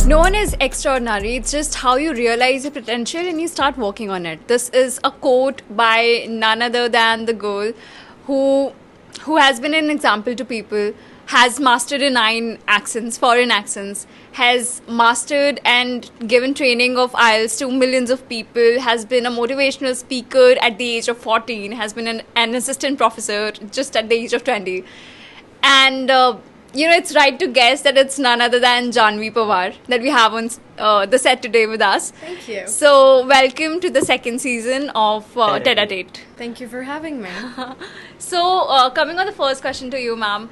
No one is extraordinary. It's just how you realize your potential and you start working on it. This is a quote by none other than the girl who has been an example to people, has mastered 9 accents, foreign accents, has mastered and given training of IELTS to millions of people, has been a motivational speaker at the age of 14, has been an assistant professor just at the age of 20. And it's right to guess that it's none other than Janhvi Panwar that we have on the set today with us. Thank you. So, welcome to the second season of Ted-a-Tete. Thank you for having me. So, coming on the first question to you, ma'am,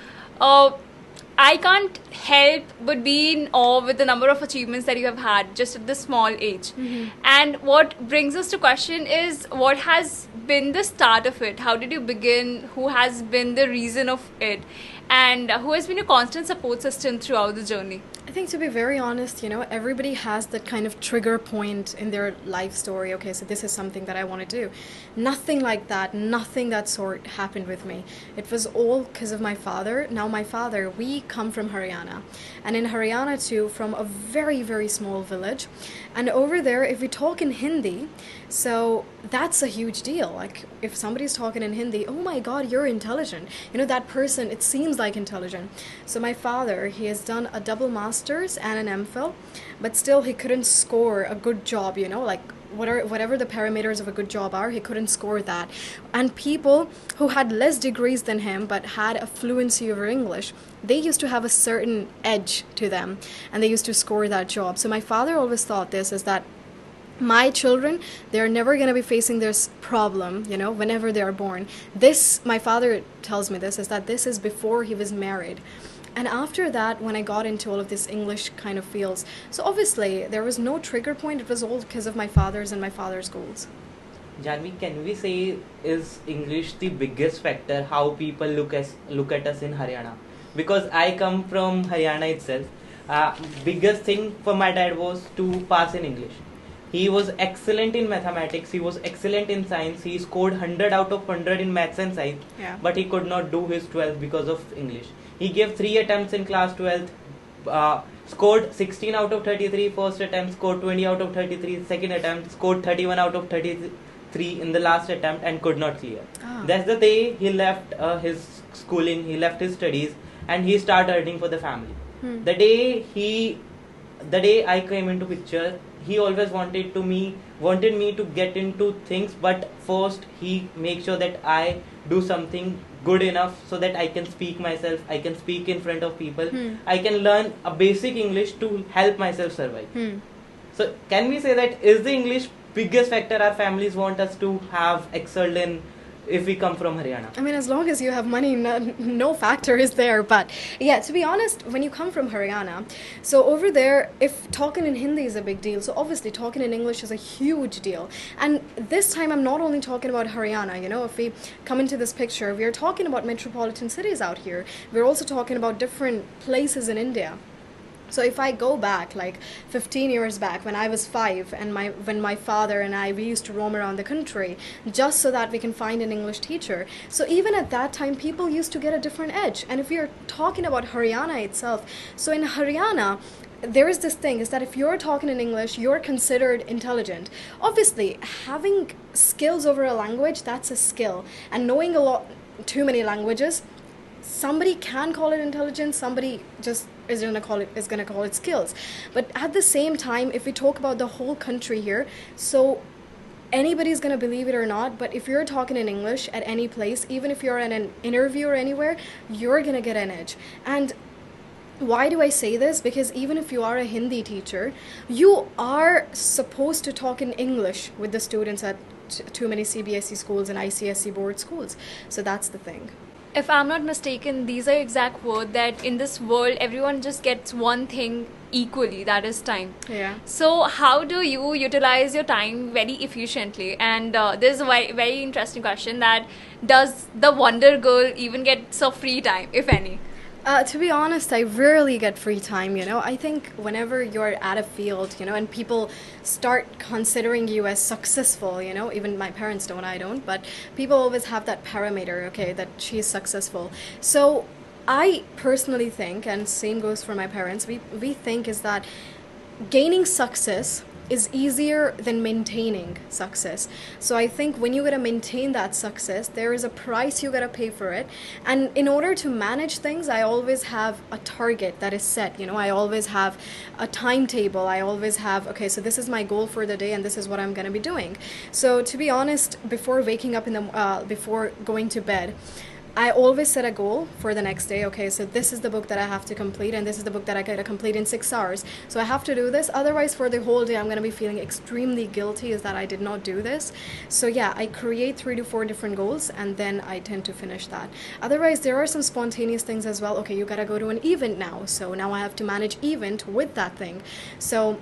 I can't help but be in awe with the number of achievements that you have had just at this small age. Mm-hmm. And what brings us to question is, what has been the start of it? How did you begin? Who has been the reason of it? And who has been your constant support system throughout the journey? I think, to be very honest, everybody has that kind of trigger point in their life story. Okay, so this is something that I want to do. Nothing like that, nothing that sort happened with me. It was all because of my father. Now, my father, we come from Haryana. And in Haryana too, from a very, very small village. And over there, if we talk in Hindi, so that's a huge deal. Like, if somebody's talking in Hindi, oh my God, you're intelligent. That person, it seems like intelligent. So my father, he has done a double master's and an MPhil, but still he couldn't score a good job, like whatever the parameters of a good job are, he couldn't score that. And people who had less degrees than him but had a fluency over English, they used to have a certain edge to them and they used to score that job. So my father always thought this is that my children, they're never going to be facing this problem, whenever they are born. This, my father tells me this, is that this is before he was married. And after that, when I got into all of this English kind of fields, so obviously there was no trigger point. It was all because of my father's and my father's goals. Janhvi, can we say, is English the biggest factor how people look at us in Haryana? Because I come from Haryana itself. Biggest thing for my dad was to pass in English. He was excellent in mathematics, he was excellent in science, he scored 100 out of 100 in maths and science, but he could not do his 12th because of English. He gave 3 attempts in class 12th, scored 16 out of 33 first attempt, scored 20 out of 33 second attempt, scored 31 out of 33 in the last attempt and could not clear. That's the day he left his schooling, he left his studies and he started earning for the family. The day I came into picture, he always wanted me to get into things, but first he makes sure that I do something good enough so that I can speak myself, I can speak in front of people, I can learn a basic English to help myself survive. So can we say that is the English biggest factor our families want us to have excelled in if we come from Haryana? I mean, as long as you have money, no factor is there. But yeah, to be honest, when you come from Haryana, so over there, if talking in Hindi is a big deal, so obviously talking in English is a huge deal. And this time I'm not only talking about Haryana, if we come into this picture, we are talking about metropolitan cities out here. We're also talking about different places in India. So if I go back like 15 years back when I was 5 and when my father and we used to roam around the country just so that we can find an English teacher. So even at that time, people used to get a different edge. And if you're talking about Haryana itself, so in Haryana, there is this thing is that if you're talking in English, you're considered intelligent. Obviously, having skills over a language, that's a skill. And knowing too many languages, somebody can call it intelligence, somebody just is going to call it skills. But at the same time, if we talk about the whole country here, so anybody's going to believe it or not, but if you're talking in English at any place, even if you're in an interview or anywhere, you're going to get an edge. And why do I say this? Because even if you are a Hindi teacher, you are supposed to talk in English with the students at too many CBSE schools and ICSE board schools. So that's the thing. If I'm not mistaken, these are exact words that in this world, everyone just gets one thing equally, that is time. Yeah. So how do you utilize your time very efficiently? And there's a very, very interesting question that does the Wonder Girl even get some free time, if any? To be honest, I rarely get free time, I think whenever you're at a field, and people start considering you as successful, even my parents don't, I don't, but people always have that parameter, okay, that she's successful. So I personally think, and same goes for my parents, we think is that gaining success is easier than maintaining success. So I think when you gotta maintain that success, there is a price you gotta pay for it. And in order to manage things, I always have a target that is set. You know, I always have a timetable. I always have, okay, so this is my goal for the day, and this is what I'm gonna be doing. So to be honest, before waking up before going to bed, I always set a goal for the next day. Okay, so this is the book that I have to complete, and this is the book that I gotta complete in 6 hours. So I have to do this. Otherwise, for the whole day, I'm gonna be feeling extremely guilty is that I did not do this. So yeah, I create 3 to 4 different goals, and then I tend to finish that. Otherwise, there are some spontaneous things as well. Okay, you gotta go to an event now. So now I have to manage event with that thing. So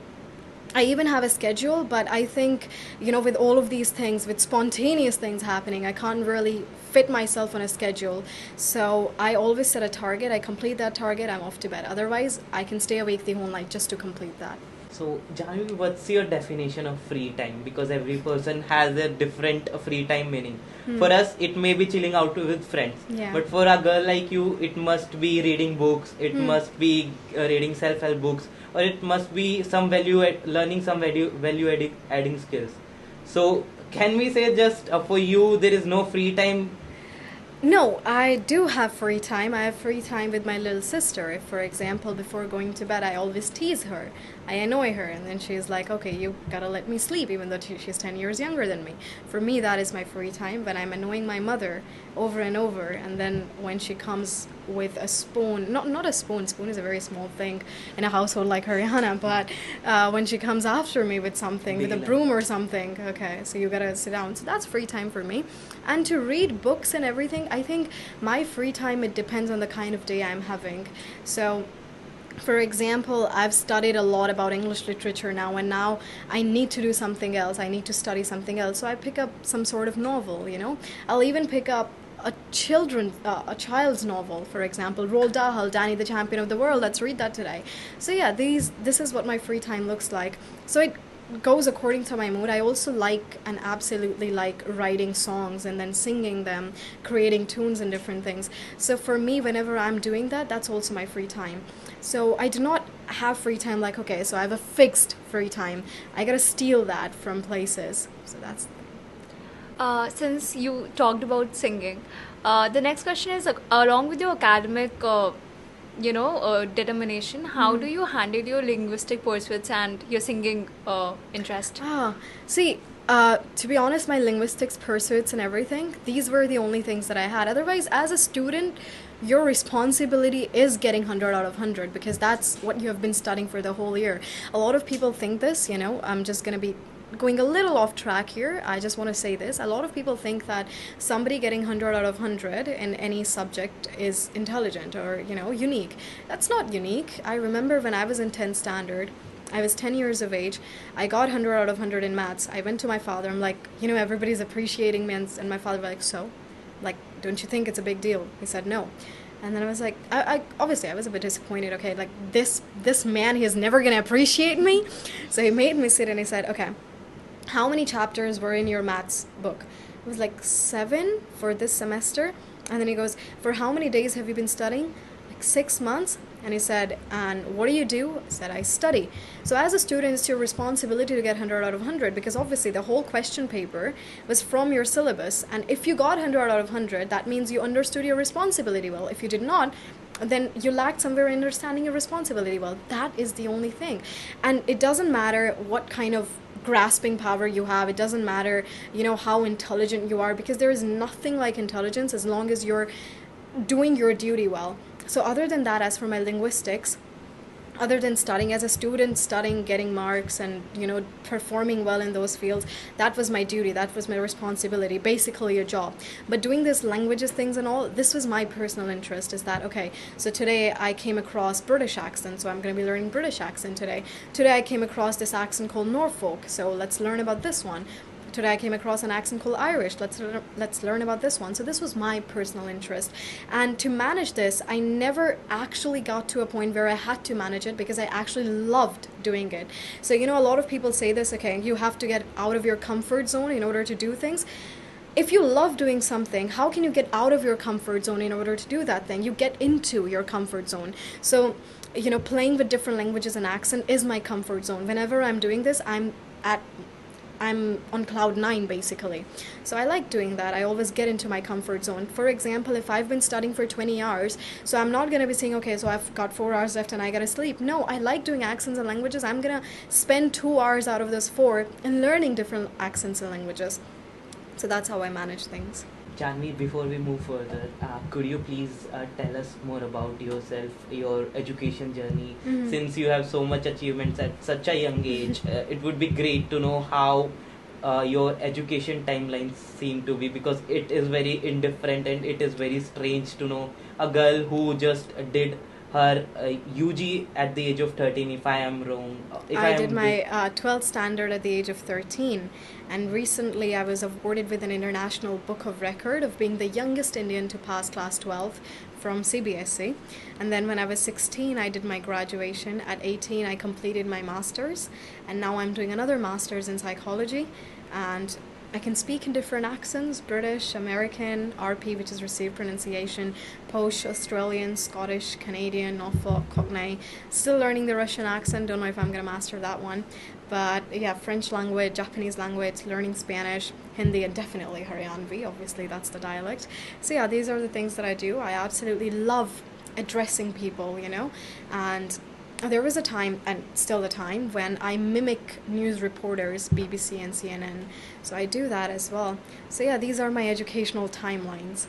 I even have a schedule, but I think, you know, with all of these things, with spontaneous things happening, I can't really fit myself on a schedule. So I always set a target. I complete that target, I'm off to bed. Otherwise, I can stay awake the whole night just to complete that. So, Janhavi, what's your definition of free time? Because every person has a different free time meaning. For us, it may be chilling out with friends. Yeah. But for a girl like you, it must be reading books, it must be reading self-help books, or it must be some learning some value adding skills. So, can we say just for you, there is no free time? No, I do have free time. I have free time with my little sister. If, for example, before going to bed, I always tease her. I annoy her, and then she's like, okay, you gotta let me sleep, even though she's 10 years younger than me. For me, that is my free time, when I'm annoying my mother over and over, and then when she comes with a spoon, not a spoon is a very small thing in a household like Haryana, but when she comes after me with something, with a broom or something, okay, so you gotta sit down. So that's free time for me. And to read books and everything, I think my free time, it depends on the kind of day I'm having. So for example, I've studied a lot about English literature now, and now I need to do something else. I need to study something else. So I pick up some sort of novel, you know. I'll even pick up a child's novel, for example, Roald Dahl, Danny the Champion of the World. Let's read that today. So yeah, this is what my free time looks like. So it goes according to my mood. I also like and absolutely like writing songs and then singing them, creating tunes and different things. So for me, whenever I'm doing that, that's also my free time. So I do not have free time like, okay, so I have a fixed free time. I gotta steal that from places. So that's... Since you talked about singing, the next question is, along with your academic determination, how do you handle your linguistic pursuits and your singing interest? See, to be honest, my linguistics pursuits and everything, these were the only things that I had. Otherwise, as a student, your responsibility is getting 100 out of 100, because that's what you have been studying for the whole year. A lot of people think this, you know, I'm just going to be going a little off track here. I just want to say this. A lot of people think that somebody getting 100 out of 100 in any subject is intelligent or, you know, unique. That's not unique. I remember when I was in 10th standard, I was 10 years of age. I got 100 out of 100 in maths. I went to my father. I'm like, you know, everybody's appreciating me. And my father was like, so? Like, don't you think it's a big deal? He said, no. And then I was like, I obviously I was a bit disappointed. Okay, like this man, he is never going to appreciate me. So he made me sit and he said, okay, how many chapters were in your maths book? It was like 7 for this semester. And then he goes, for how many days have you been studying? Like 6 months. And he said, and what do you do? I said, I study. So as a student, it's your responsibility to get 100 out of 100, because obviously the whole question paper was from your syllabus. And if you got 100 out of 100, that means you understood your responsibility well. If you did not, then you lacked somewhere in understanding your responsibility well. That is the only thing. And it doesn't matter what kind of grasping power you have. It doesn't matter, you know, how intelligent you are, because there is nothing like intelligence as long as you're doing your duty well. So other than that, as for my linguistics, other than studying as a student, studying, getting marks and, you know, performing well in those fields, that was my duty, that was my responsibility, basically a job. But doing this languages things and all, this was my personal interest, is that, okay, so today I came across British accent, so I'm going to be learning British accent today. Today I came across this accent called Norfolk, so let's learn about this one. Today I came across an accent called Irish. Let's learn about this one. So this was my personal interest. And to manage this, I never actually got to a point where I had to manage it, because I actually loved doing it. So, you know, a lot of people say this, okay, you have to get out of your comfort zone in order to do things. if you love doing something, how can you get out of your comfort zone in order to do that thing? You get into your comfort zone. So, playing with different languages and accent is my comfort zone. Whenever I'm doing this, I'm on cloud nine basically. So I like doing that. I always get into my comfort zone. For example, if I've been studying for 20 hours, so I'm not going to be saying, okay, so I've got 4 hours left and I got to sleep. No, I like doing accents and languages. I'm going to spend 2 hours out of those 4 in learning different accents and languages. So that's how I manage things. Janhvi, before we move further, could you please tell us more about yourself, your education journey? Since you have so much achievements at such a young age, it would be great to know how your education timelines seem to be, because it is very indifferent and it is very strange to know a girl who just did her UG at the age of 13, if I am wrong. I did my 12th standard at the age of 13, and recently I was awarded with an international book of record of being the youngest Indian to pass class 12 from CBSE. And then when I was 16, I did my graduation. At 18, I completed my master's, and now I'm doing another master's in psychology, and I can speak in different accents: British, American, RP, which is received pronunciation, Posh, Australian, Scottish, Canadian, Norfolk, Cockney. Still learning the Russian accent, don't know if I'm going to master that one. But yeah, French language, Japanese language, learning Spanish, Hindi, and definitely Haryanvi, obviously that's the dialect. So yeah, these are the things that I do. I absolutely love addressing people, and there was a time, and still a time, when I mimic news reporters, BBC and CNN. So I do that as well. So yeah, these are my educational timelines.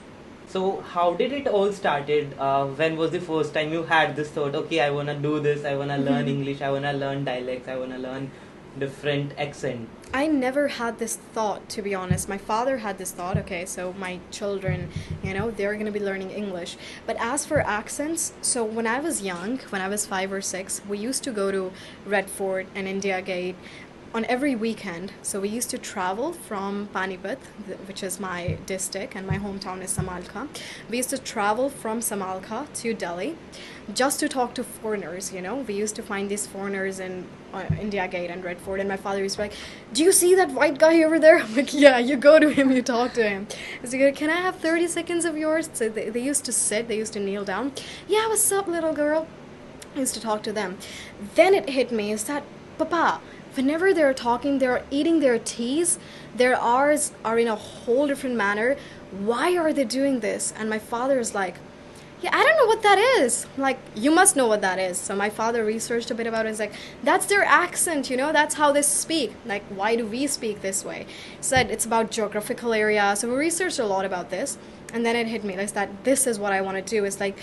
So how did it all started? When was the first time you had this thought, okay, I want to do this, I want to learn English, I want to learn dialects, I want to learn different accent? I never had this thought, to be honest. My father had this thought, okay, so my children, they're going to be learning English. But as for accents, so when I was young, when I was 5 or 6, we used to go to Red Fort and India Gate on every weekend. So we used to travel from Panipat, which is my district, and my hometown is Samalkha. We used to travel from Samalkha to Delhi just to talk to foreigners. We used to find these foreigners in India Gate and Red Fort, and my father used to be like, do you see that white guy over there? I'm like, yeah, you go to him, you talk to him. So he goes, can I have 30 seconds of yours? So they used to sit, they used to kneel down. Yeah, what's up, little girl? I used to talk to them. Then it hit me, is that, Papa, whenever they're talking, they're eating their teas, their R's are in a whole different manner. Why are they doing this? And my father is like, yeah, I don't know what that is. I'm like, you must know what that is. So my father researched a bit about it. He's like, that's their accent, that's how they speak. Like, why do we speak this way? He said it's about geographical area. So we researched a lot about this. And then it hit me, like, that this is what I want to do. It's like,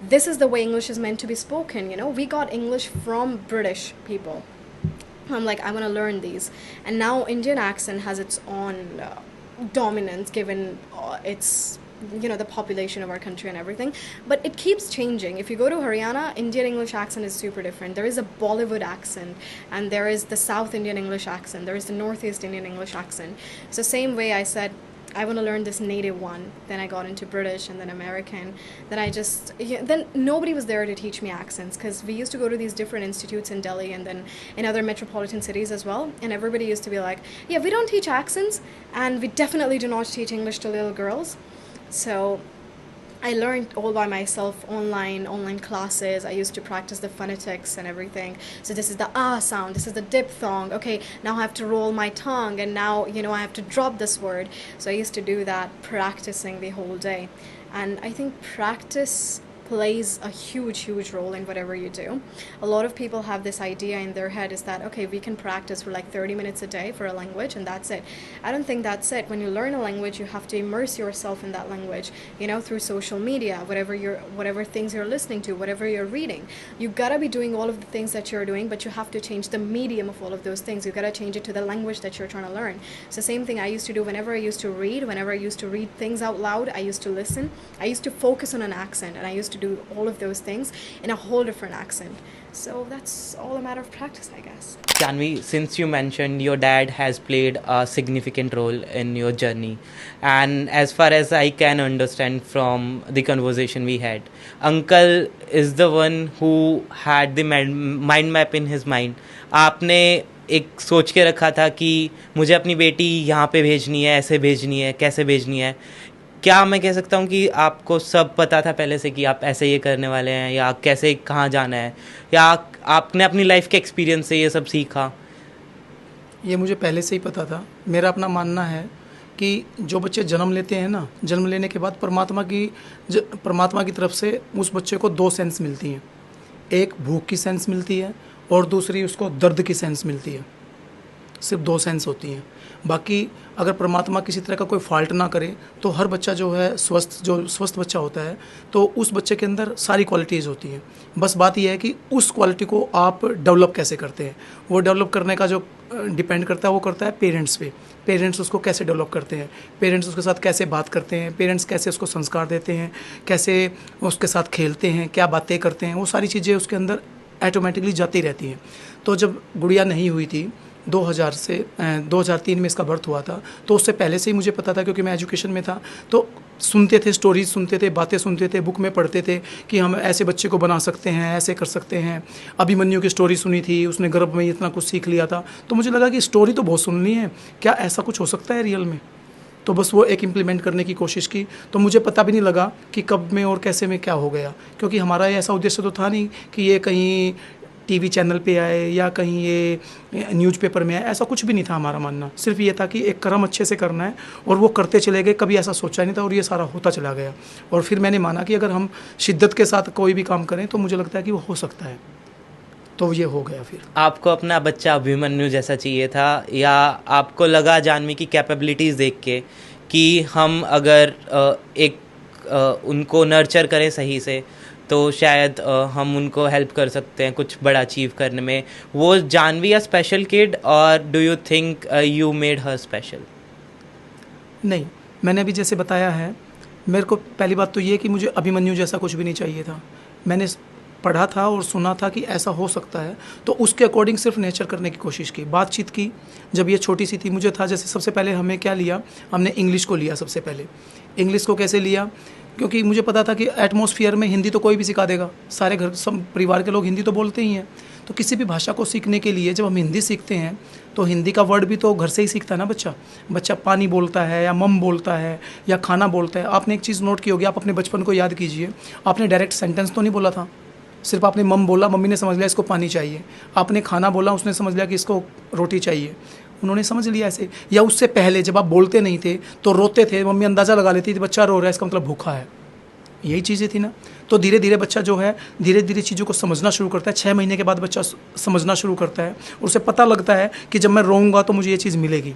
this is the way English is meant to be spoken, We got English from British people. I'm like, I want to learn these. And now Indian accent has its own dominance given its, the population of our country and everything. But it keeps changing. If you go to Haryana, Indian English accent is super different. There is a Bollywood accent, and there is the South Indian English accent. There is the Northeast Indian English accent. So same way I said, I want to learn this native one. Then I got into British and then American. Then nobody was there to teach me accents, because we used to go to these different institutes in Delhi and then in other metropolitan cities as well. And everybody used to be like, yeah, we don't teach accents, and we definitely do not teach English to little girls. So I learned all by myself, online classes. I used to practice the phonetics and everything. So this is the ah sound, this is the diphthong. Okay, now I have to roll my tongue, and now, I have to drop this word. So I used to do that, practicing the whole day. And I think practice plays a huge role in whatever you do. A lot of people have this idea in their head, is that, okay, we can practice for like 30 minutes a day for a language and that's it. I don't think that's it. When you learn a language, you have to immerse yourself in that language, through social media, whatever things you're listening to, whatever you're reading. You gotta be doing all of the things that you're doing, but you have to change the medium of all of those things. You gotta change it to the language that you're trying to learn. So same thing I used to do whenever I used to read things out loud. I used to listen. I used to focus on an accent, and I used to do all of those things in a whole different accent. So that's all a matter of practice, I guess. Janhvi, since you mentioned your dad has played a significant role in your journey, and as far as I can understand from the conversation we had, uncle is the one who had the mind map in his mind. आपने एक सोच के रखा था कि मुझे अपनी बेटी यहाँ पे भेजनी है, ऐसे भेजनी है, कैसे भेजनी है। क्या मैं कह सकता हूँ कि आपको सब पता था पहले से कि आप ऐसे ये करने वाले हैं, या कैसे कहाँ जाना है, या आपने अपनी लाइफ के एक्सपीरियंस से ये सब सीखा? ये मुझे पहले से ही पता था। मेरा अपना मानना है कि जो बच्चे जन्म लेते हैं ना, जन्म लेने के बाद परमात्मा की तरफ से उस बच्चे को दो सेंस मिलती हैं। एक भूख की सेंस मिलती है और दूसरी उसको दर्द की सेंस मिलती है। सिर्फ दो सेंस होती हैं। बाकी अगर परमात्मा किसी तरह का कोई फॉल्ट ना करे तो हर बच्चा जो है स्वस्थ बच्चा होता है, तो उस बच्चे के अंदर सारी क्वालिटीज़ होती हैं। बस बात यह है कि उस क्वालिटी को आप डेवलप कैसे करते हैं। वो डेवलप करने का जो डिपेंड करता है वो करता है पेरेंट्स पे। पेरेंट्स उसको कैसे डेवलप करते हैं, पेरेंट्स उसके साथ कैसे बात करते हैं, पेरेंट्स कैसे उसको संस्कार देते हैं, कैसे उसके साथ खेलते हैं, क्या बातें करते हैं, वो सारी चीज़ें उसके अंदर ऑटोमेटिकली जाती रहती हैं। तो जब गुड़िया नहीं हुई थी 2003 में इसका बर्थ हुआ था, तो उससे पहले से ही मुझे पता था, क्योंकि मैं एजुकेशन में था। तो सुनते थे, स्टोरीज सुनते थे, बातें सुनते थे, बुक में पढ़ते थे कि हम ऐसे बच्चे को बना सकते हैं, ऐसे कर सकते हैं। अभिमन्यु की स्टोरी सुनी थी, उसने गर्भ में इतना कुछ सीख लिया था। तो मुझे लगा कि स्टोरी तो बहुत सुननी है, क्या ऐसा कुछ हो सकता है रियल में। तो बस वो एक इम्प्लीमेंट करने की कोशिश की। तो मुझे पता भी नहीं लगा कि कब में और कैसे में क्या हो गया, क्योंकि हमारा ऐसा उद्देश्य तो था नहीं कि ये कहीं टीवी चैनल पे आए या कहीं ये न्यूज़पेपर में आए। ऐसा कुछ भी नहीं था हमारा मानना। सिर्फ ये था कि एक कर्म अच्छे से करना है, और वो करते चले गए। कभी ऐसा सोचा नहीं था और ये सारा होता चला गया। और फिर मैंने माना कि अगर हम शिद्दत के साथ कोई भी काम करें तो मुझे लगता है कि वो हो सकता है। तो ये हो गया। फिर आपको अपना बच्चा अभिमन्यु जैसा चाहिए था, या आपको लगा जानवी की कैपेबिलिटीज़ देख के कि हम अगर उनको नर्चर करें सही से तो शायद हम उनको हेल्प कर सकते हैं कुछ बड़ा अचीव करने में? वो जानवी अ स्पेशल किड, और do you think you made her special? नहीं, मैंने अभी जैसे बताया है, मेरे को पहली बात तो ये कि मुझे अभिमन्यु जैसा कुछ भी नहीं चाहिए था। मैंने पढ़ा था और सुना था कि ऐसा हो सकता है, तो उसके अकॉर्डिंग सिर्फ नेचर करने की कोशिश की, बातचीत की। जब ये छोटी सी थी, मुझे था जैसे सबसे पहले हमें क्या लिया, हमने इंग्लिश को लिया सबसे पहले। इंग्लिश को कैसे लिया, क्योंकि मुझे पता था कि एटमॉस्फेयर में हिंदी तो कोई भी सिखा देगा, सारे घर सब परिवार के लोग हिंदी तो बोलते ही हैं। तो किसी भी भाषा को सीखने के लिए जब हम हिंदी सीखते हैं तो हिंदी का वर्ड भी तो घर से ही सीखता है ना बच्चा। बच्चा पानी बोलता है या मम बोलता है या खाना बोलता है। आपने एक चीज़ नोट की होगी, आप अपने बचपन को याद कीजिए, आपने डायरेक्ट सेंटेंस तो नहीं बोला था। सिर्फ आपने मम बोला, मम्मी ने समझ लिया इसको पानी चाहिए। आपने खाना बोला, उसने समझ लिया कि इसको रोटी चाहिए, उन्होंने समझ लिया ऐसे। या उससे पहले जब आप बोलते नहीं थे तो रोते थे, मम्मी अंदाज़ा लगा लेती थी बच्चा रो रहा है, इसका मतलब भूखा है। यही चीज़ें थी ना। तो धीरे धीरे बच्चा जो है धीरे धीरे चीज़ों को समझना शुरू करता है। 6 महीने के बाद बच्चा समझना शुरू करता है, और उसे पता लगता है कि जब मैं रोऊंगा तो मुझे ये चीज़ मिलेगी,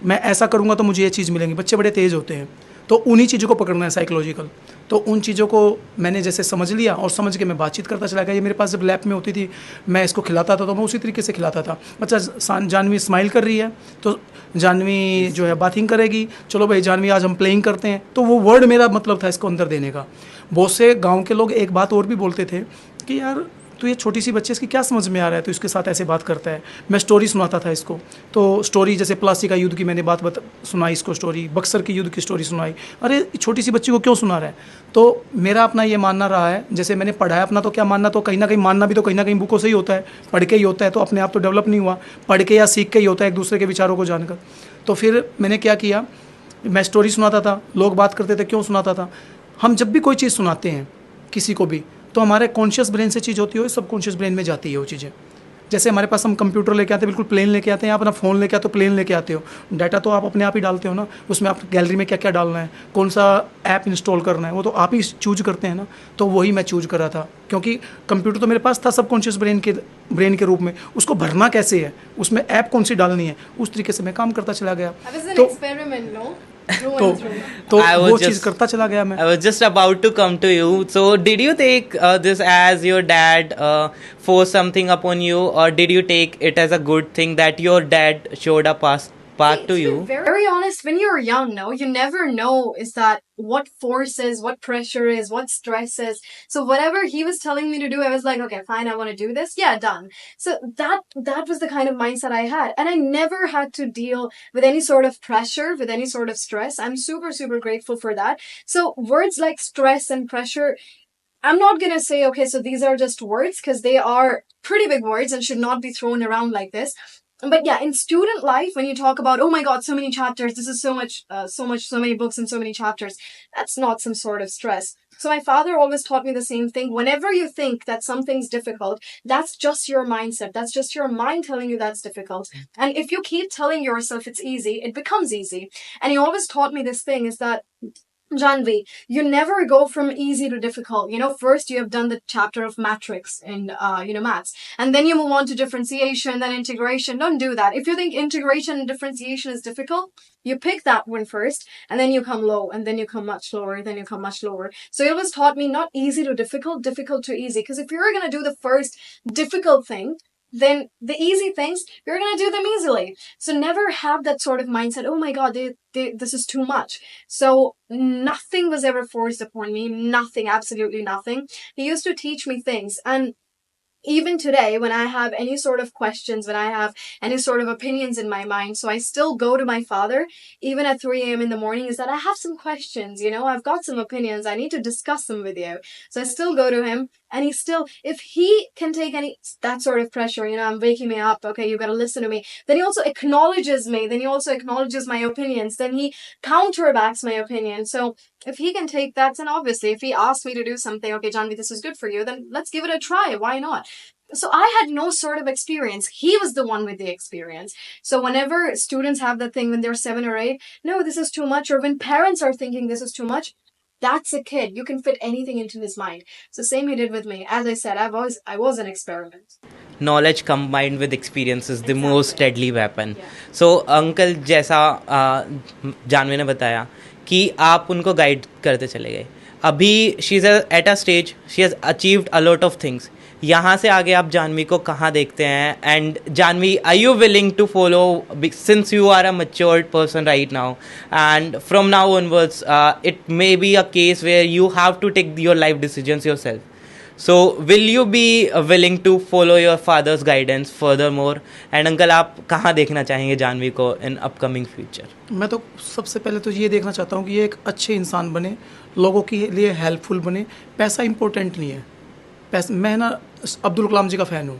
मैं ऐसा करूँगा तो मुझे ये चीज़ मिलेगी। बच्चे बड़े तेज़ होते हैं, तो उन्हीं चीज़ों को पकड़ना है साइकोलॉजिकल। तो उन चीज़ों को मैंने जैसे समझ लिया, और समझ के मैं बातचीत करता चला गया। ये मेरे पास जब लैब में होती थी, मैं इसको खिलाता था तो मैं उसी तरीके से खिलाता था। अच्छा, जानवी स्माइल कर रही है तो जानवी जो है बाथिंग करेगी, चलो भाई जानवी आज हम प्लेइंग करते हैं। तो वो वर्ड मेरा मतलब था इसको अंदर देने का। बहुत से गाँव के लोग एक बात और भी बोलते थे कि यार तो ये छोटी सी बच्चे, इसकी क्या समझ में आ रहा है, तो इसके साथ ऐसे बात करता है। मैं स्टोरी सुनाता था इसको, तो स्टोरी जैसे प्लासी का युद्ध की मैंने सुनाई इसको, स्टोरी बक्सर की युद्ध की स्टोरी सुनाई। अरे छोटी सी बच्ची को क्यों सुना रहा है। तो मेरा अपना ये मानना रहा है, जैसे मैंने पढ़ा है अपना, तो क्या मानना, तो कहीं ना कहीं मानना भी तो कहीं ना कहीं बुकों से ही होता है, पढ़ के ही होता है। तो अपने आप तो डेवलप नहीं हुआ, पढ़ के या सीख के ही होता है, एक दूसरे के विचारों को जानकर। तो फिर मैंने क्या किया, मैं स्टोरी सुनाता था, लोग बात करते थे, क्यों सुनाता था। हम जब भी कोई चीज़ सुनाते हैं किसी को भी, तो हमारे कॉन्शियस ब्रेन से चीज़ होती है, सबकॉन्शियस ब्रेन में जाती है वो चीज़ें। जैसे हमारे पास हम कंप्यूटर लेके आते हैं, बिल्कुल प्लेन लेके आते हैं, आप अपना फ़ोन लेके आते हो प्लेन लेके आते हो, डाटा तो आप अपने आप ही डालते हो ना, उसमें आप गैलरी में क्या क्या डालना है, कौन सा ऐप इंस्टॉल करना है, वो तो आप ही चूज करते हैं ना। तो वही मैं चूज कर रहा था, क्योंकि कंप्यूटर तो मेरे पास था सबकॉन्शियस ब्रेन के रूप में, उसको भरना कैसे है, उसमें ऐप कौन सी डालनी है, उस तरीके से मैं काम करता चला गया। तो वो चीज करता चला गया मैं। I was just about to come to you. So did you take this as your dad forced something upon you, or did you take it as a good thing that your dad showed a path to you? Very honest, when you're young, no, you never know is that what force is, what pressure is, what stress is. So whatever he was telling me to do, I was like, okay, fine, I want to do this. Yeah, done. So that was the kind of mindset I had. And I never had to deal with any sort of pressure, with any sort of stress. I'm super, super grateful for that. So words like stress and pressure, I'm not going to say, okay, so these are just words, because they are pretty big words and should not be thrown around like this. But yeah, in student life, when you talk about, oh my god, so many chapters, this is so many books and so many chapters, that's not some sort of stress. So my father always taught me the same thing. Whenever you think that something's difficult, that's just your mindset. That's just your mind telling you that's difficult. And if you keep telling yourself it's easy, it becomes easy. And he always taught me this thing is that, Janhvi, you never go from easy to difficult. First you have done the chapter of matrix in, maths, and then you move on to differentiation, then integration. Don't do that. If you think integration and differentiation is difficult, you pick that one first, and then you come low, and then you come much lower, then you come much lower. So it was taught me not easy to difficult, difficult to easy. Because if you're going to do the first difficult thing, then the easy things, you're going to do them easily. So never have that sort of mindset, oh my god, this is too much. So nothing was ever forced upon me. Nothing, absolutely nothing. He used to teach me things. And even today, when I have any sort of questions, when I have any sort of opinions in my mind, so I still go to my father, even at 3 a.m. in the morning, is that I have some questions, I've got some opinions, I need to discuss them with you. So I still go to him, and he still, if he can take that sort of pressure, I'm waking me up, okay, you gotta listen to me, then he also acknowledges me, then he also acknowledges my opinions, then he counterbacks my opinion. So if he can take that, then obviously, if he asks me to do something, okay, Janhvi, this is good for you, then let's give it a try. Why not? So I had no sort of experience. He was the one with the experience. So whenever students have that thing when they're 7 or 8, no, this is too much, or when parents are thinking this is too much, that's a kid. You can fit anything into his mind. So same he did with me. As I said, I was an experiment. Knowledge combined with experience is the Exactly. most deadly weapon. Yeah. So uncle जैसा जानवी ने बताया कि आप उनको guide करते चले गए. अभी she is at a stage, she has achieved a lot of things. यहाँ से आगे आप जानवी को कहाँ देखते हैं? And Janvi, are you willing to follow, since you are a matured person right now, and from now onwards it may be a case where you have to take your life decisions yourself. So, will you be willing to follow your father's guidance furthermore? And uncle, आप कहाँ देखना चाहेंगे जानवी को in upcoming future? मैं तो सबसे पहले तो ये देखना चाहता हूँ कि ये एक अच्छे इंसान बने, लोगों के लिए हेल्पफुल बने. पैसा इंपॉर्टेंट नहीं है. मैं ना अब्दुल कलाम जी का फ़ैन हूँ.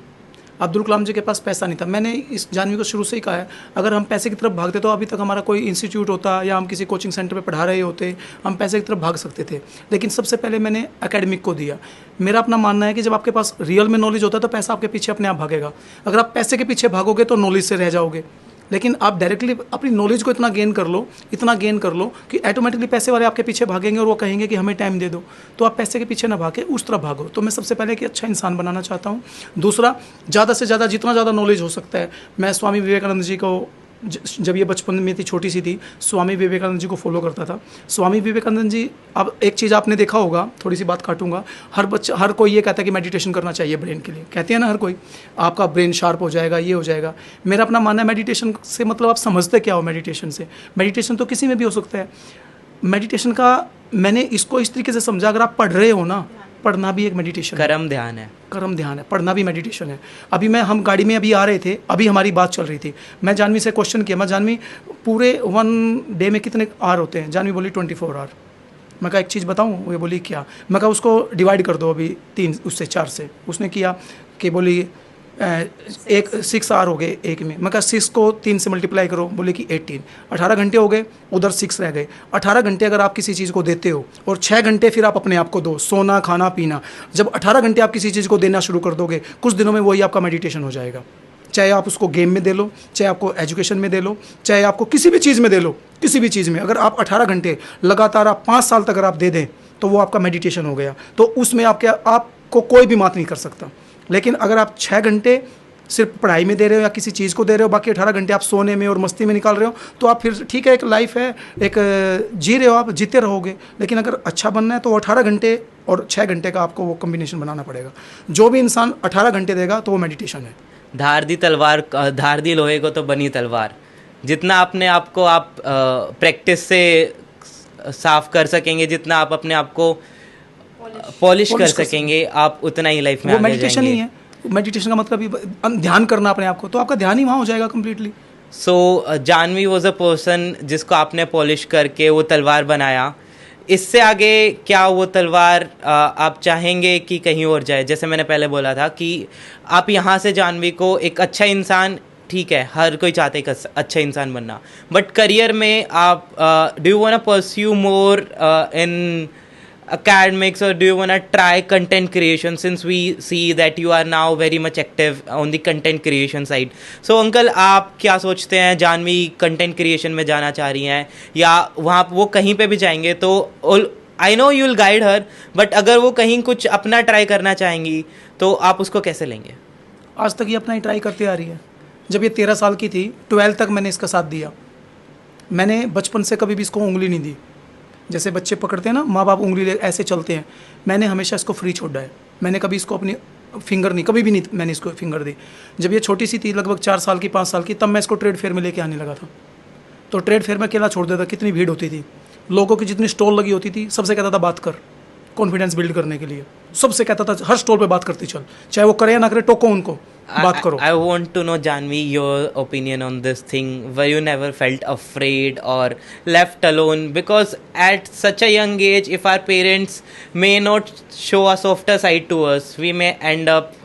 अब्दुल कलाम जी के पास पैसा नहीं था. मैंने इस जानवी को शुरू से ही कहा है, अगर हम पैसे की तरफ भागते तो अभी तक हमारा कोई इंस्टीट्यूट होता या हम किसी कोचिंग सेंटर पे पढ़ा रहे होते, हम पैसे की तरफ भाग सकते थे. लेकिन सबसे पहले मैंने एकेडमिक को दिया. मेरा अपना मानना है कि जब आपके पास रियल में नॉलेज होता है तो पैसा आपके पीछे अपने आप भागेगा. अगर आप पैसे के पीछे भागोगे तो नॉलेज से रह जाओगे. लेकिन आप डायरेक्टली अपनी नॉलेज को इतना गेन कर लो कि ऑटोमेटिकली पैसे वाले आपके पीछे भागेंगे और वो कहेंगे कि हमें टाइम दे दो. तो आप पैसे के पीछे ना भागे, उस तरफ भागो. तो मैं सबसे पहले कि अच्छा इंसान बनाना चाहता हूँ. दूसरा, ज़्यादा से ज़्यादा जितना ज़्यादा नॉलेज हो सकता है. मैं स्वामी विवेकानंद जी को जब ये बचपन में थी, छोटी सी थी, स्वामी विवेकानंद जी को फॉलो करता था. स्वामी विवेकानंद जी, अब एक चीज़ आपने देखा होगा, थोड़ी सी बात काटूंगा, हर कोई ये कहता है कि मेडिटेशन करना चाहिए ब्रेन के लिए. कहते हैं ना हर कोई, आपका ब्रेन शार्प हो जाएगा, ये हो जाएगा. मेरा अपना मानना है मेडिटेशन से मतलब आप समझते क्या हो मेडिटेशन से. मेडिटेशन तो किसी में भी हो सकता है. मेडिटेशन का मैंने इसको इस तरीके से समझा, अगर आप पढ़ रहे हो ना, पढ़ना भी एक मेडिटेशन है. कर्म ध्यान है, पढ़ना भी मेडिटेशन है. अभी हम गाड़ी में अभी आ रहे थे, अभी हमारी बात चल रही थी. मैं जानवी से क्वेश्चन किया, मैं जानवी पूरे 1 डे में कितने आवर होते हैं? जानवी बोली 24 आवर. मैं कहा एक चीज़ बताऊँ? वो बोली क्या? मैं कहा उसको डिवाइड कर दो अभी 3 उससे 4 से. उसने किया कि बोली 6 आवर हो गए एक में. मैं कहा 6 को 3 से मल्टीप्लाई करो. बोले कि 18. 18 घंटे हो गए, उधर 6 रह गए. 18 घंटे अगर आप किसी चीज़ को देते हो और 6 घंटे फिर आप अपने आप को दो, सोना खाना पीना. जब 18 घंटे आप किसी चीज़ को देना शुरू कर दोगे, कुछ दिनों में वही आपका मेडिटेशन हो जाएगा. चाहे आप उसको गेम में दे लो, चाहे आपको एजुकेशन में दे लो, चाहे आपको किसी भी चीज़ में दे लो, किसी भी चीज़ में अगर आप 18 घंटे लगातार आप 5 साल तक अगर आप दे दें तो वो आपका मेडिटेशन हो गया. तो उसमें आपको कोई भी मात नहीं कर सकता. लेकिन अगर आप 6 घंटे सिर्फ पढ़ाई में दे रहे हो या किसी चीज़ को दे रहे हो, बाकी 18 घंटे आप सोने में और मस्ती में निकाल रहे हो, तो आप फिर ठीक है, एक लाइफ है, एक जी रहे हो, आप जीते रहोगे. लेकिन अगर अच्छा बनना है तो 18 घंटे और 6 घंटे का आपको वो कम्बिनेशन बनाना पड़ेगा. जो भी इंसान 18 घंटे देगा तो वो मेडिटेशन है. धार दी लोहे को तो बनी तलवार. जितना अपने आप को आप प्रैक्टिस से साफ कर सकेंगे, जितना आप अपने आप को पॉलिश कर सकेंगे, आप उतना ही लाइफ में वो आगे मेडिटेशन ही जाएंगे. है. मेडिटेशन का मतलब ही ध्यान करना अपने आप को, तो आपका ध्यान ही वहाँ हो जाएगा completely. So Janvi was a person जिसको आपने पॉलिश करके वो तलवार बनाया. इससे आगे क्या वो तलवार आप चाहेंगे कि कहीं और जाए? जैसे मैंने पहले बोला था कि आप यहाँ से जानवी को एक अच्छा इंसान ठीक है, हर कोई चाहता है एक अच्छा इंसान बनना, बट करियर में आप do you want to pursue more in academics, or do you want to try content creation, since we see that you are now very much active on the content creation side? So uncle, आप क्या सोचते हैं, Janvi content creation में जाना चाह रही हैं या वहाँ वो कहीं पे भी जाएंगे तो I know you will guide her, but अगर वो कहीं कुछ अपना ट्राई करना चाहेंगी तो आप उसको कैसे लेंगे? आज तक ये अपना ही ट्राई करते आ रही है। जब ये 13 साल की थी, 12 तक मैंने इसका साथ दिया। मैंने बचपन से कभी भी इसको उंगली नहीं दी। जैसे बच्चे पकड़ते हैं ना, माँ बाप उंगली ले ऐसे चलते हैं, मैंने हमेशा इसको फ्री छोड़ा है। मैंने कभी इसको अपनी फिंगर नहीं, कभी भी नहीं मैंने इसको फिंगर दी। जब ये छोटी सी थी, लगभग 4 साल की 5 साल की, तब मैं इसको ट्रेड फेयर में लेके आने लगा था। तो ट्रेड फेयर में अकेला छोड़ देता, कितनी भीड़ होती थी, लोगों की जितनी स्टॉल लगी होती थी, सबसे कहता था बात कर, कॉन्फिडेंस बिल्ड करने के लिए सबसे कहता था हर स्टॉल पे बात करती चल, चाहे वो करे या ना करे, टोको उनको, बात करो। I want to know, Janhvi, your opinion on this thing. Were you never felt afraid or left alone? Because at such a young age, if our parents may not show a softer side to us, we may end up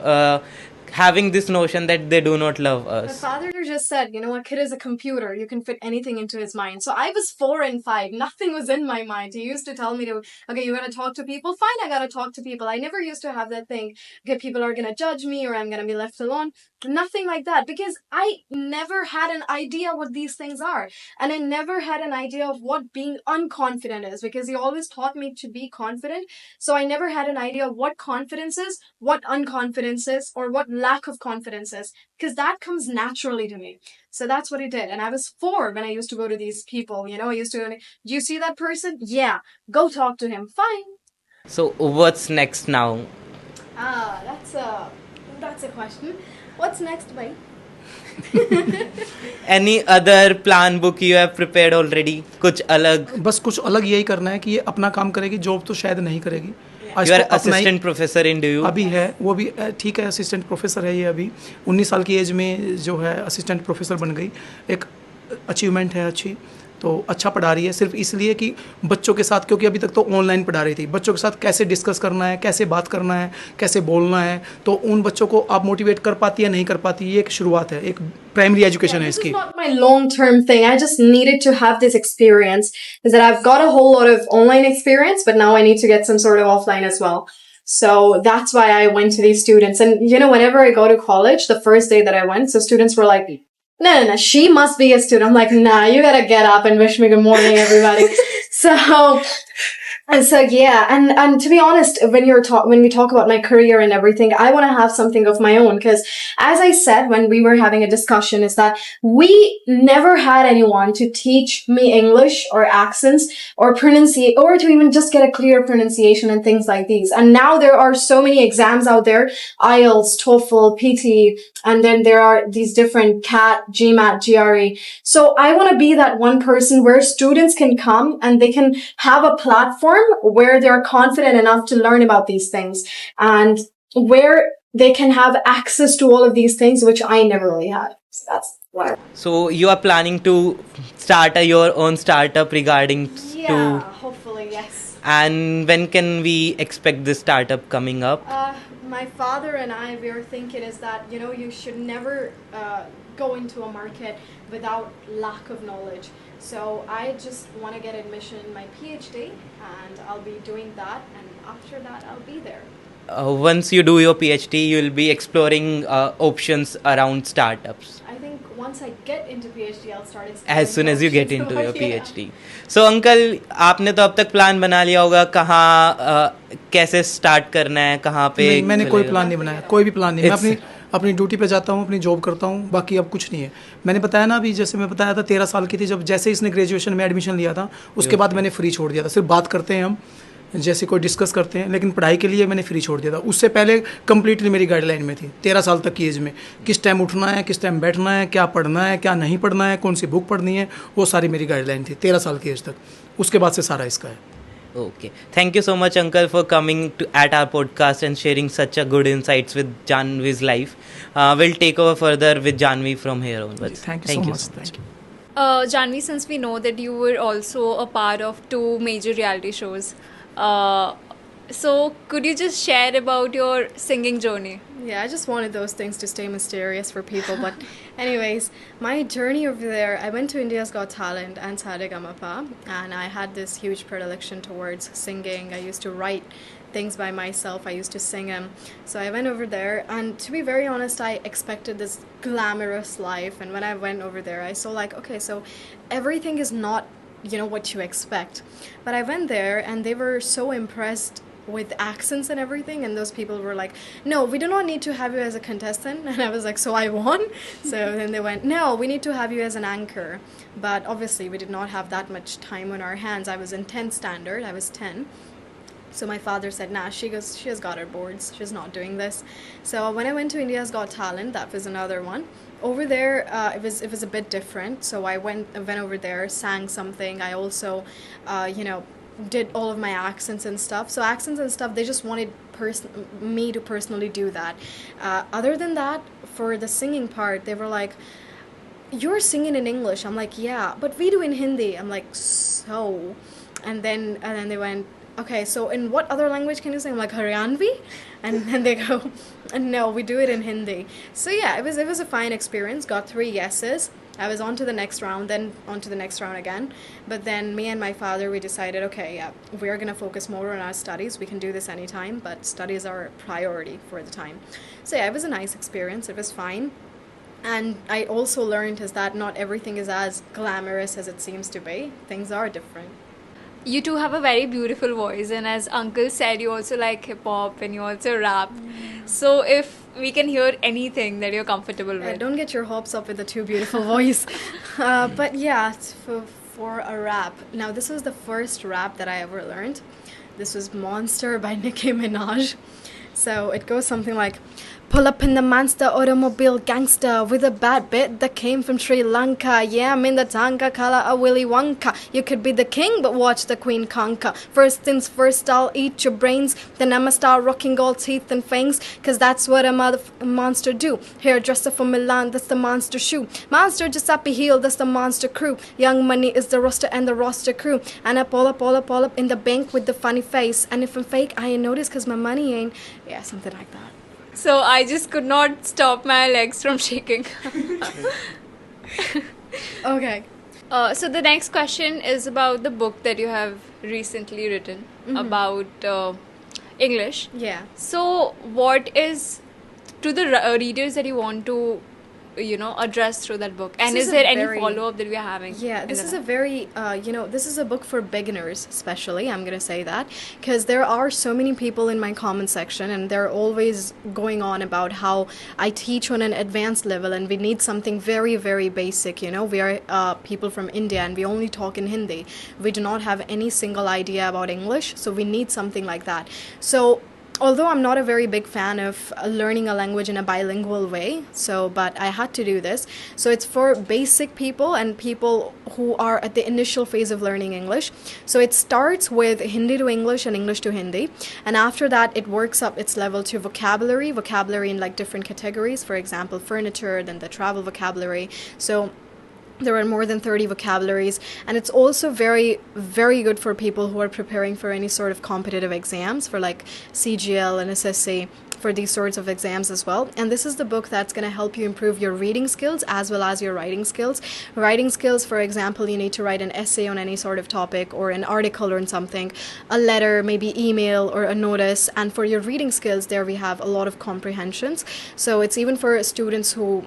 having this notion that they do not love My us. father just said, you know, a kid is a computer. You can fit anything into his mind. So I was 4 and 5. Nothing was in my mind. He used to tell me to, okay, you got to talk to people. Fine, I got to talk to people. I never used to have that thing, okay, people are going to judge me or I'm going to be left alone. Nothing like that, because I never had an idea what these things are. And I never had an idea of what being unconfident is, because he always taught me to be confident. So I never had an idea of what confidence is, what unconfidence is, or what lack of confidence is, because that comes naturally to me. So that's what he did. And I was 4 when I used to go to these people. You know, I used to, do you see that person? Yeah, go talk to him. Fine. So what's next now? That's a question. What's next, bhai? Any other plan book you have prepared already? कुछ अलग? बस कुछ अलग यही करना है कि ये अपना काम करेगी, जॉब तो शायद नहीं करेगी। You are assistant professor in DU? अभी है, वो भी ठीक है, असिस्टेंट प्रोफेसर है ये अभी। 19 साल की एज में जो है असिस्टेंट प्रोफेसर बन गई, एक अचीवमेंट है अच्छी। तो अच्छा पढ़ा रही है सिर्फ इसलिए कि बच्चों के साथ, क्योंकि अभी तक तो ऑनलाइन पढ़ा रही थी, बच्चों के साथ कैसे डिस्कस करना है, कैसे बात करना है, कैसे बोलना है, तो उन बच्चों को आप मोटिवेट कर पाती है नहीं कर पाती, ये एक शुरुआत है, एक प्राइमरी एजुकेशन है इसकी। This is not my long-term thing. I just needed to have this experience. Is that I've got a whole lot of online experience, but now I need to get some sort of offline as well. So that's why I went to these students. And you know, whenever I go to college, the first day that I went, so students were like, no, she must be a student. I'm like, nah, you gotta get up and wish me good morning, everybody. So yeah, and to be honest, when we talk about my career and everything, I want to have something of my own, because as I said when we were having a discussion, is that we never had anyone to teach me English or accents or pronunciate, or to even just get a clear pronunciation and things like these. And now there are so many exams out there, IELTS, TOEFL, PT, and then there are these different CAT, GMAT, GRE. So I want to be that one person where students can come and they can have a platform where they're confident enough to learn about these things, and where they can have access to all of these things, which I never really had. So that's what. So you are planning to start your own startup regarding to, hopefully, yes. and when can we expect this startup coming up? My father and I, we are thinking is that, you know, you should never go into a market without lack of knowledge. So I just want to get admission in my PhD, and I'll be doing that, and after that I'll be there. Once you do your PhD, you will be exploring options around startups. I think once I get into PhD, I'll start exploring As soon as you get options. into your Yeah. PhD. So uncle, आपने तो अब तक plan बना लिया होगा, कहाँ कैसे start करना है, कहाँ पे? नहीं, मैंने कोई प्लान नहीं बनाया, कोई भी प्लान नहीं। मैं अपनी ड्यूटी पे जाता हूँ, अपनी जॉब करता हूँ, बाकी अब कुछ नहीं है। मैंने बताया ना अभी, जैसे मैं बताया था 13 साल की थी जब, जैसे इसने ग्रेजुएशन में एडमिशन लिया था, उसके बाद मैंने फ्री छोड़ दिया था। सिर्फ बात करते हैं हम, जैसे कोई डिस्कस करते हैं, लेकिन पढ़ाई के लिए मैंने फ्री छोड़ दिया था। उससे पहले कंप्लीटली मेरी गाइडलाइन में थी 13 साल तक की एज में, किस टाइम उठना है, किस टाइम बैठना है, क्या पढ़ना है, क्या नहीं पढ़ना है, कौन सी बुक पढ़नी है, वो सारी मेरी गाइडलाइन थी 13 साल की एज तक। उसके बाद से सारा इसका है। Okay. Thank you so much, Uncle, for coming at our podcast and sharing such a good insights with Janhvi's life. We'll take over further with Janhvi from here onwards. Thank you so much. Thank you. Janhvi, since we know that you were also a part of 2 major reality shows, So, could you just share about your singing journey? Yeah, I just wanted those things to stay mysterious for people. But, anyways, my journey over there, I went to India's Got Talent and SaReGaMaPa, and I had this huge predilection towards singing. I used to write things by myself, I used to sing them. So I went over there, and to be very honest, I expected this glamorous life. And when I went over there, I saw, like, okay, so everything is not, what you expect. But I went there, and they were so impressed with accents and everything, and those people were like, no, we do not need to have you as a contestant. And I was like, so I won? So then they went, no, we need to have you as an anchor. But obviously we did not have that much time on our hands. I was in 10th standard, I was 10. So my father said, nah, she has got her boards, she's not doing this. So when I went to India's Got Talent, that was another one. Over there, it was a bit different. So I went over there, sang something. I also, did all of my accents and stuff. So accents and stuff, they just wanted me to personally do that. Other than that, for the singing part, they were like, you're singing in English. I'm like, yeah, but we do in Hindi. I'm like, so? And then they went, okay, so in what other language can you sing? I'm like, Haryanvi? And then they go, no, we do it in Hindi. So yeah, it was a fine experience. Got 3 yeses. I was on to the next round, then on to the next round again. But then me and my father, we decided, okay, yeah, we're going to focus more on our studies. We can do this anytime, but studies are a priority for the time. So yeah, it was a nice experience. It was fine. And I also learned is that not everything is as glamorous as it seems to be. Things are different. You two have a very beautiful voice, and as Uncle said, you also like hip-hop and you also rap. So if we can hear anything that you're comfortable with. Don't get your hopes up with the too beautiful voice. But yeah, for a rap. Now, this was the first rap that I ever learned. This was Monster by Nicki Minaj. So it goes something like, pull up in the monster automobile gangster with a bad bit that came from Sri Lanka. Yeah, I'm in the Tanka, color a Willy Wonka. You could be the king, but watch the queen conquer. First things first, I'll eat your brains. Then I'ma start rocking all teeth and fangs, cause that's what a monster do. Hairdresser from Milan, that's the monster shoe. Monster Giuseppe Heel, that's the monster crew. Young Money is the roster and the roster crew. And up all up in the bank with the funny face. And if I'm fake, I ain't noticed cause my money ain't. Yeah, something like that. So I just could not stop my legs from shaking. Okay. So the next question is about the book that you have recently written about English. Yeah. So what is to the readers that you want to address through that book, and is there any follow-up that we are having? Yeah, this is a very this is a book for beginners, especially, I'm gonna say that, because there are so many people in my comment section, and they're always going on about how I teach on an advanced level and we need something very, very basic. We are people from India and we only talk in Hindi. We do not have any single idea about English, so we need something like that. So although I'm not a very big fan of learning a language in a bilingual way, but I had to do this. So it's for basic people and people who are at the initial phase of learning English. So it starts with Hindi to English and English to Hindi. And after that, it works up its level to vocabulary in like different categories. For example, furniture, then the travel vocabulary. So there are more than 30 vocabularies, and it's also very, very good for people who are preparing for any sort of competitive exams, for like CGL and SSC, for these sorts of exams as well. And this is the book that's going to help you improve your reading skills as well as your writing skills. Writing skills, for example, you need to write an essay on any sort of topic or an article on something, a letter, maybe email or a notice. And for your reading skills, there we have a lot of comprehensions. So it's even for students who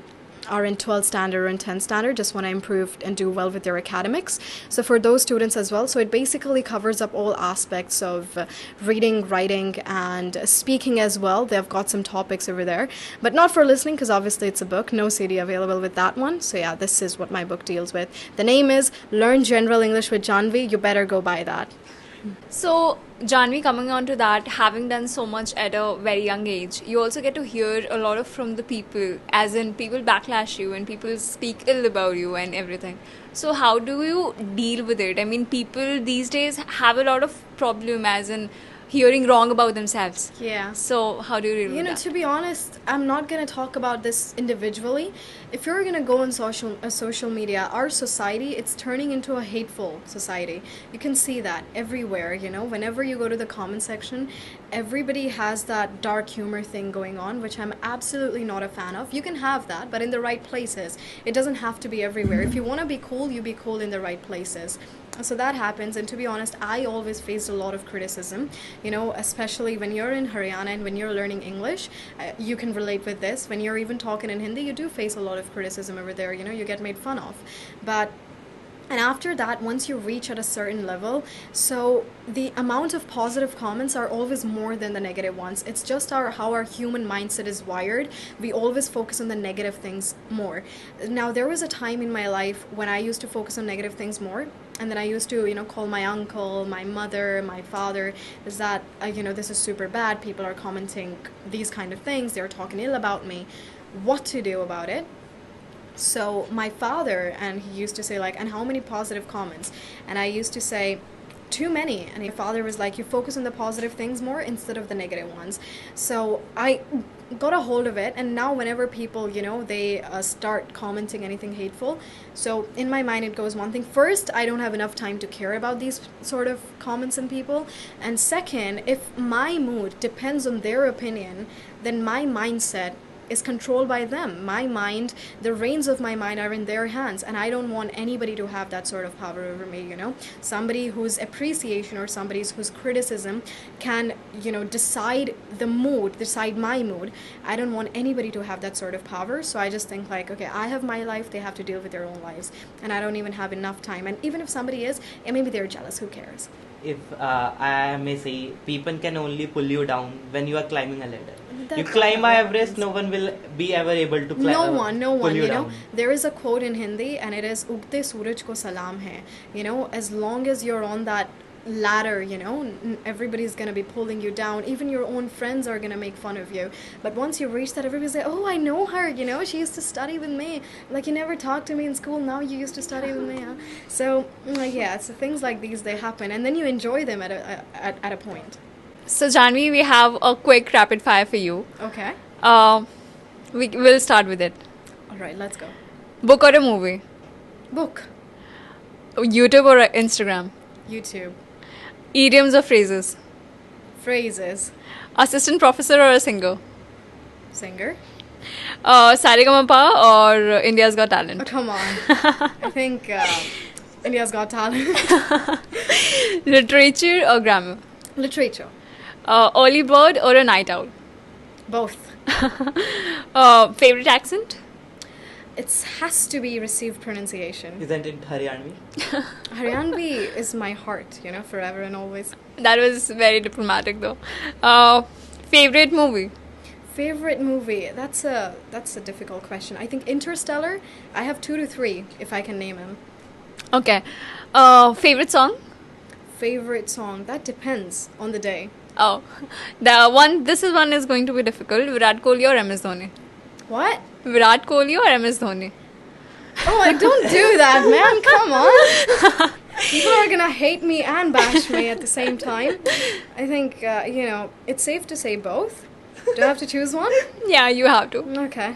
are in 12th standard or in 10th standard, just want to improve and do well with their academics. So for those students as well, so it basically covers up all aspects of reading, writing, and speaking as well. They've got some topics over there, but not for listening because obviously it's a book, no CD available with that one. So yeah, this is what my book deals with. The name is Learn General English with Janhvi. You better go buy that. So, Janhvi, coming on to that, having done so much at a very young age, you also get to hear a lot from the people, as in people backlash you and people speak ill about you and everything. So how do you deal with it? I mean, people these days have a lot of problem, as in hearing wrong about themselves. Yeah. So how do you deal You with know, that? to be honest, I'm not gonna talk about this individually. If you're gonna go on social media, our society, it's turning into a hateful society. You can see that everywhere. You know, whenever you go to the comment section, everybody has that dark humor thing going on, which I'm absolutely not a fan of. You can have that, but in the right places. It doesn't have to be everywhere. If you want to be cool, you be cool in the right places. So that happens, and to be honest, I always faced a lot of criticism, you know, especially when you're in Haryana and when you're learning English. You can relate with this. When you're even talking in Hindi, you do face a lot of criticism over there, you know, you get made fun of. And after that, once you reach at a certain level, so the amount of positive comments are always more than the negative ones. It's just how our human mindset is wired. We always focus on the negative things more. Now, there was a time in my life when I used to focus on negative things more. And then I used to, you know, call my uncle, my mother, my father, is that, you know, this is super bad. People are commenting these kind of things. They're talking ill about me. What to do about it? So my father, and he used to say like, and how many positive comments? And I used to say, too many. And my father was like, you focus on the positive things more instead of the negative ones. So I got a hold of it, and now whenever people, you know, they start commenting anything hateful, so in my mind it goes one thing: first, I don't have enough time to care about these sort of comments and people, and second, if my mood depends on their opinion, then my mindset is controlled by them. My mind, the reins of my mind are in their hands, and I don't want anybody to have that sort of power over me, you know. Somebody whose appreciation or somebody whose criticism can, you know, decide my mood. I don't want anybody to have that sort of power. So I just think like, okay, I have my life, they have to deal with their own lives, and I don't even have enough time. And even if somebody is, and maybe they're jealous, who cares? If I may say, people can only pull you down when you are climbing a ladder. You That climb never Everest, happens. no one will be ever able to climb. No one, pull you know. down. There is a quote in Hindi, and it is "Ugte suraj ko salam hai." You know, as long as you're on that ladder, you know, everybody's gonna be pulling you down. Even your own friends are gonna make fun of you. But once you reach that, everybody's like, "Oh, I know her. You know, she used to study with me. Like, you never talked to me in school. Now you used to study with me." Huh? So, yeah, so things like these, they happen, and then you enjoy them at a point. So Janhvi, we have a quick rapid fire for you. Okay. We will start with it. All right, let's go. Book or a movie? Book. YouTube or Instagram? YouTube. Idioms or phrases? Phrases. Assistant professor or a singer? Singer. SaReGaMaPa or India's Got Oh, Talent? come on. I think India's Got Talent. Literature or grammar? Literature. Early bird or a night owl? Both. Favorite accent? It has to be received pronunciation. Isn't it Haryanvi? Haryanvi is my heart, you know, forever and always. That was very diplomatic though. Favorite movie? Favorite movie? That's a difficult question. I think Interstellar. I have 2 to 3 if I can name them. Okay. Favorite song? Favorite song? That depends on the day. Oh, this one is going to be difficult. Virat Kohli or MS Dhoni? What? Virat Kohli or MS Dhoni? Oh, I don't do that, man. Come on. People are gonna hate me and bash me at the same time. I think, you know, it's safe to say both. Do I have to choose one? Yeah, you have to. Okay.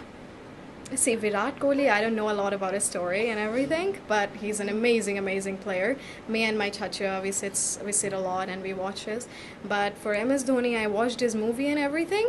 See, Virat Kohli, I don't know a lot about his story and everything, but he's an amazing, amazing player. Me and my chacha, we sit a lot and we watch his. But for MS Dhoni, I watched his movie and everything.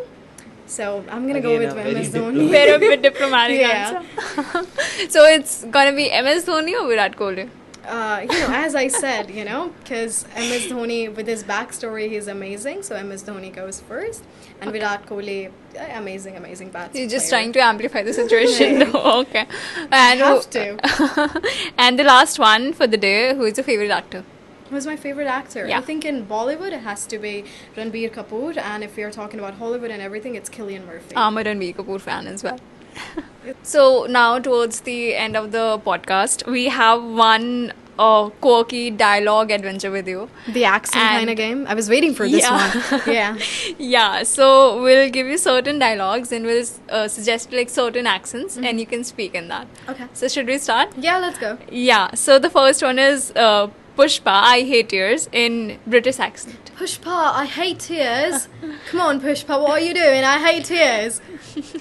So I'm gonna go Again, with a very MS Dhoni. Very bit diplomatic Yeah. answer. So it's gonna be MS Dhoni or Virat Kohli? You know, as I said, you know, because MS Dhoni, with his backstory, he's amazing. So MS Dhoni goes first, and Virat Kohli, amazing, amazing batsman. You're just trying to amplify the situation. No, okay. And have to. And the last one for the day, who is your favorite actor? Who's my favorite actor? Yeah. I think in Bollywood it has to be Ranbir Kapoor, and if we are talking about Hollywood and everything, it's Cillian Murphy. I'm a Ranbir Kapoor fan as well. So now towards the end of the podcast, we have one quirky dialogue adventure with you. The accent And- kind of game. I was waiting for this Yeah. one. Yeah. Yeah, so we'll give you certain dialogues and we'll suggest like certain accents and you can speak in that. Okay. So should we start? Yeah, let's go. Yeah, so the first one is Pushpa, I hate tears in British accent. Pushpa, I hate tears. Come on, Pushpa, what are you doing? I hate tears.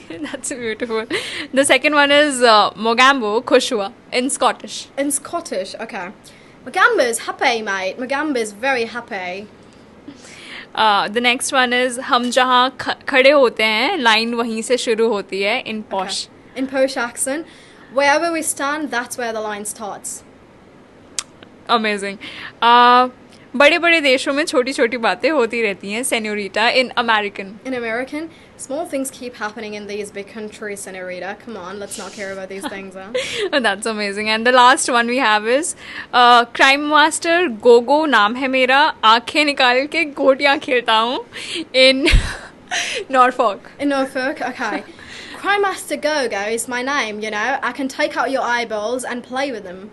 That's beautiful. The second one is Mogambo, Khushua in Scottish. In Scottish, okay. Magamba's happy, mate. Magamba's very happy. The next one is हम जहाँ खड़े होते हैं line वहीं से शुरू होती है in posh. Okay. In posh accent, wherever we stand, that's where the line starts. Amazing. बड़े बड़े देशों में छोटी छोटी बातें होती रहती हैं senorita in American. In American, small things keep happening in these big countries, senorita. Come on, let's not care about these things, huh? Oh, that's amazing. And the last one we have is Crime Master Gogo नाम है मेरा आंखें निकाल के गोटियां खेलता हूँ in Norfolk. In Norfolk, okay. Crime Master Go-Go is my name, you know. I can take out your eyeballs and play with them.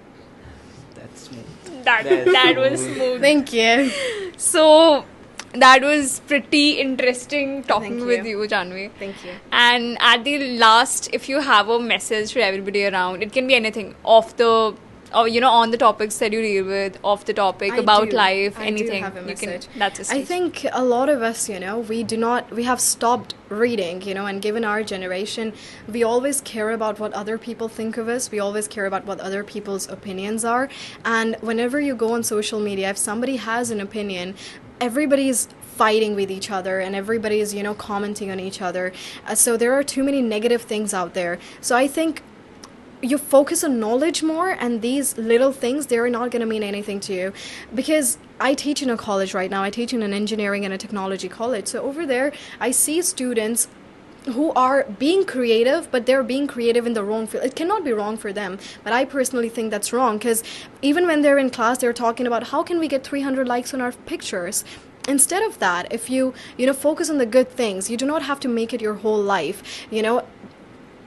That's smooth. That was smooth. Thank you. So that was pretty interesting talking Thank with you. you, Janhvi. Thank you. And at the last, if you have a message for everybody around, it can be anything off the, or on the topics that you deal with, off the topic, about life, anything. I do have a message. That's a I speech. think a lot of us, we have stopped reading, and given our generation, we always care about what other people think of us. We always care about what other people's opinions are. And whenever you go on social media, if somebody has an opinion, everybody's fighting with each other and everybody's, commenting on each other. So there are too many negative things out there. So I think you focus on knowledge more, and these little things, they're not going to mean anything to you. Because I teach in a college right now. I teach in an engineering and a technology college. So over there, I see students who are being creative, but they're being creative in the wrong field. It cannot be wrong for them, but I personally think that's wrong, because even when they're in class, they're talking about how can we get 300 likes on our pictures. Instead of that, if you focus on the good things, you do not have to make it your whole life.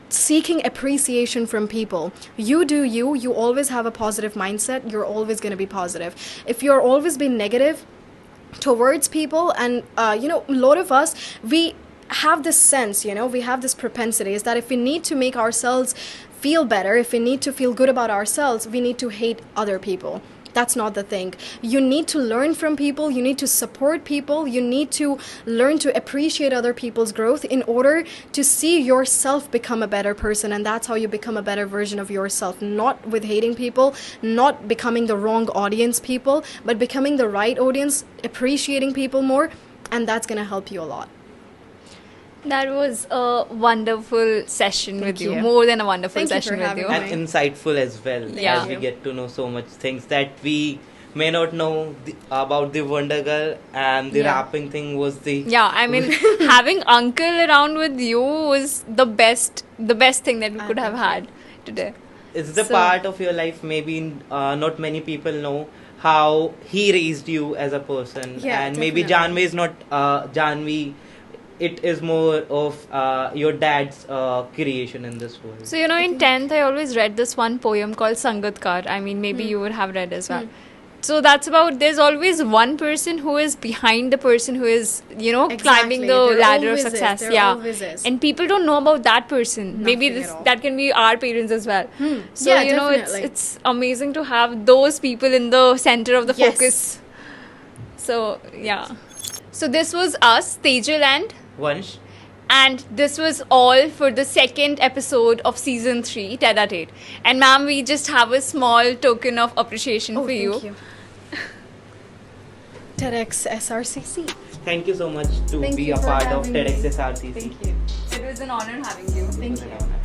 Seeking appreciation from people. You do you always have a positive mindset, you're always going to be positive. If you're always being negative towards people, and a lot of us, we have this sense, we have this propensity, is that if we need to make ourselves feel better, if we need to feel good about ourselves, we need to hate other people. That's not the thing. You need to learn from people. You need to support people. You need to learn to appreciate other people's growth in order to see yourself become a better person. And that's how you become a better version of yourself. Not with hating people, not becoming the wrong audience people, but becoming the right audience, appreciating people more. And that's going to help you a lot. That was a wonderful session with you. you. More than a wonderful Thank you session for with having you. me. And insightful as well, Yeah. as we get to know so much things that we may not know about the Wonder Girl, and the Yeah. rapping thing was the Yeah, I mean, having uncle around with you was the best thing that we could have had today. it's the So- part of your life. Maybe not many people know how he raised you as a person, Yeah, and maybe definitely. Janhvi is not Janhvi. It is more of your dad's creation in this world. So, in 10th, I always read this one poem called Sangatkar. I mean, maybe you would have read as well. So that's about, there's always one person who is behind the person who is, climbing the There ladder of always is. success. There Yeah. always is. And people don't know about that person. Maybe Nothing at all. that can be our parents as well. So, Yeah, it's definitely. amazing to have those people in the center of the Yes. focus. So, yeah. So this was us, Tejal Vansh, and this was all for the second episode of season 3, Ted-a-Tete. And ma'am, we just have a small token of appreciation for you. Thank you. TEDxSRCC. thank you so much to Thank be you a for part of having me. TEDxSRCC. Thank you. It was an honor having you. Thank you.